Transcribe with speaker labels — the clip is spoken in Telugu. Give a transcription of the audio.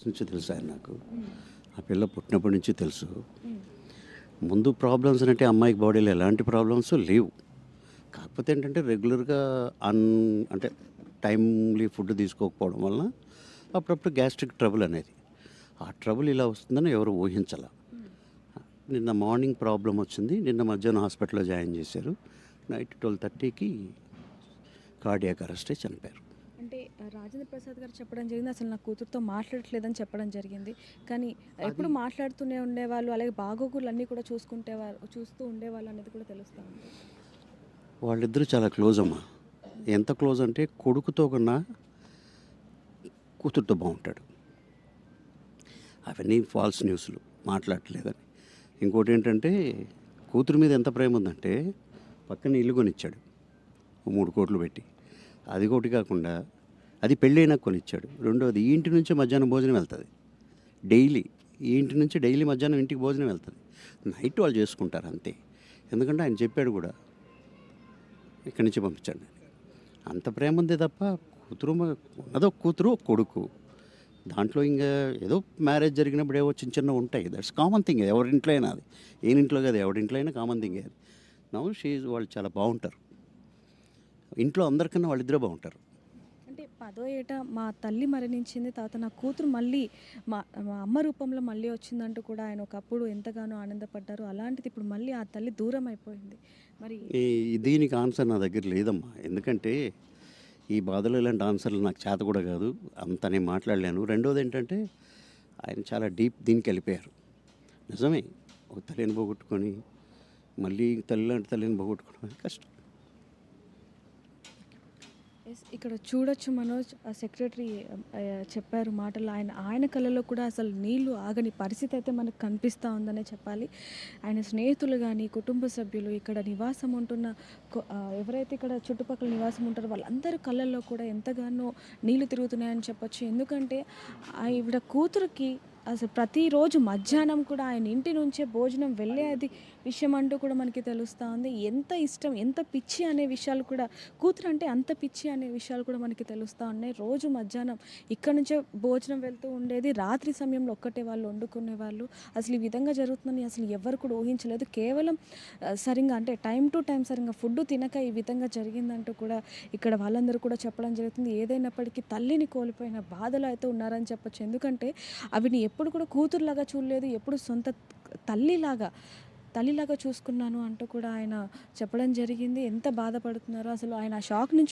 Speaker 1: ఇయర్స్ నుంచి తెలుసు ఆయన నాకు. ఆ పిల్ల పుట్టినప్పటి నుంచి తెలుసు.
Speaker 2: హ్మ్.
Speaker 1: ముందు ప్రాబ్లమ్స్ అంటే అమ్మాయికి బాడీలో ఎలాంటి ప్రాబ్లమ్స్ లేవు. కాకపోతే ఏంటంటే రెగ్యులర్‌గా అన్ అంటే టైమ్‌లీ ఫుడ్ తీసుకోకపోవడం వలన అప్పుడప్పుడు గ్యాస్ట్రిక్ ట్రబుల్ అనేది. ఆ ట్రబుల్ ఇలా వస్తుందని ఎవరు ఊహించల.
Speaker 2: హ్మ్.
Speaker 1: నిన్న మార్నింగ్ ప్రాబ్లమ్ వచ్చింది. నిన్న మధ్యాహ్నం హాస్పిటల్‌లో జాయిన్ చేశారు. నైట్ 12:30కి కార్డియాక్ అరెస్ట్ అయ్యి చనిపోయారు.
Speaker 2: అంటే రాజేంద్ర ప్రసాద్ గారు చెప్పడం జరిగింది. అసలు నా కూతురుతో మాట్లాడట్లేదని చెప్పడం జరిగింది. కానీ
Speaker 1: అది
Speaker 2: ఎప్పుడు మాట్లాడుతూనే ఉండేవాళ్ళు. అలాగే బాగోగులన్నీ కూడా చూస్తూ ఉండేవాళ్ళు అనేది కూడా తెలుస్తా ఉంది.
Speaker 1: వాళ్ళిద్దరూ చాలా క్లోజ్ అమ్మా. ఎంత క్లోజ్ అంటే కొడుకుతో కన్నా కూతురుతో బావుంటాడు. అవన్నీ ఫాల్స్ న్యూస్‌లు మాట్లాడట్లేదని. ఇంకోటేంటంటే కూతురు మీద ఎంత ప్రేమ ఉందంటే పక్కన ఇల్లు కొనిచ్చాడు. ఓ 3,00,00,000 పెట్టి. అది ఒకటి కాకుండా అది పెళ్ళైనాక కొనిచ్చాడు. రెండోది ఈ ఇంటి నుంచే మధ్యాహ్నం భోజనం వెళ్తది. డైలీ. ఈ ఇంటి నుంచి డైలీ మధ్యాహ్నం ఇంటికి భోజనం వెళ్తది. నైట్ వాళ్ళు చేసుకుంటారు అంతే. ఎందుకంటే ఆయన చెప్పాడు కూడా ఇక్కడి నుంచి పంపించండి అని. అంత ప్రేమ ఉంది తప్ప కూతురు ఉన్నదో కూతురు ఒక కొడుకు. దాంట్లో ఇంక ఏదో మ్యారేజ్ జరిగినప్పుడు ఏవో చిన్న చిన్నవి ఉంటాయి. That's common thing. ఎవరింట్లో అయినా అది. ఈయనింట్లో కాదు ఎవరింట్లో అయినా కామన్ థింగే అది. నౌ వాళ్ళు చాలా బావుంటారు. ఇంట్లో అందరికన్నా వాళ్ళిద్దరే బావుంటారు.
Speaker 2: అంటే పదో ఏట మా తల్లి మరణించింది. తర్వాత నా కూతురు మళ్ళీ మా మా అమ్మ రూపంలో మళ్ళీ వచ్చిందంటూ కూడా ఆయన ఒకప్పుడు ఎంతగానో ఆనందపడ్డారు. అలాంటిది ఇప్పుడు మళ్ళీ ఆ తల్లి దూరం అయిపోయింది. మరి
Speaker 1: దీనికి ఆన్సర్ నా దగ్గర లేదమ్మా. ఎందుకంటే ఈ బాధలో ఇలాంటి ఆన్సర్లు నాకు చేత కూడా కాదు. అంత నేను మాట్లాడలేను. రెండోదేంటంటే ఆయన చాలా డీప్ దీనికెళ్ళిపోయారు. నిజమే. ఒక తల్లిని పోగొట్టుకొని మళ్ళీ తల్లి లాంటి తల్లిని పోగొట్టుకోవడం అనేది కష్టం.
Speaker 2: ఎస్ ఇక్కడ చూడొచ్చు మనోజ్ సెక్రటరీ చెప్పారు మాటలు. ఆయన కళ్ళలో కూడా అసలు నీళ్లు ఆగని పరిస్థితి అయితే మనకు కనిపిస్తూ ఉందనే చెప్పాలి. ఆయన స్నేహితులు కానీ, కుటుంబ సభ్యులు, ఇక్కడ నివాసం ఉంటున్న ఎవరైతే ఇక్కడ చుట్టుపక్కల నివాసం ఉంటారో వాళ్ళందరి కళ్ళల్లో కూడా ఎంతగానో నీళ్లు తిరుగుతున్నాయని చెప్పొచ్చు. ఎందుకంటే ఈవిడ కూతురికి అసలు ప్రతిరోజు మధ్యాహ్నం కూడా ఆయన ఇంటి నుంచే భోజనం వెళ్ళేది విషయం అంటూ కూడా మనకి తెలుస్తూ ఉంది. ఎంత ఇష్టం, ఎంత పిచ్చి అనే విషయాలు కూడా కూతురు అంటే అంత పిచ్చి అనే విషయాలు కూడా మనకి తెలుస్తూ ఉన్నాయి. రోజు మధ్యాహ్నం ఇక్కడ నుంచే భోజనం వెళ్తూ ఉండేది. రాత్రి సమయంలో ఒక్కటే వాళ్ళు వండుకునేవాళ్ళు. అసలు ఈ విధంగా జరుగుతుందని అసలు ఎవరు కూడా ఊహించలేదు. కేవలం సరిగ్గా అంటే టైం టు టైం సరిగ్గా ఫుడ్ తినక ఈ విధంగా జరిగిందంటూ కూడా ఇక్కడ వాళ్ళందరూ కూడా చెప్పడం జరుగుతుంది. ఏదైనప్పటికీ తల్లిని కోల్పోయిన బాధలో అయితే ఉన్నారని చెప్పొచ్చు. ఎందుకంటే ఆవిడని ఎప్పుడు కూడా కూతురులాగా చూడలేదు. ఎప్పుడు సొంత తల్లిలాగా చూసుకున్నాను అంటూ కూడా ఆయన చెప్పడం జరిగింది. ఎంత బాధపడుతున్నారో అసలు ఆయన ఆ షాక్ నుంచి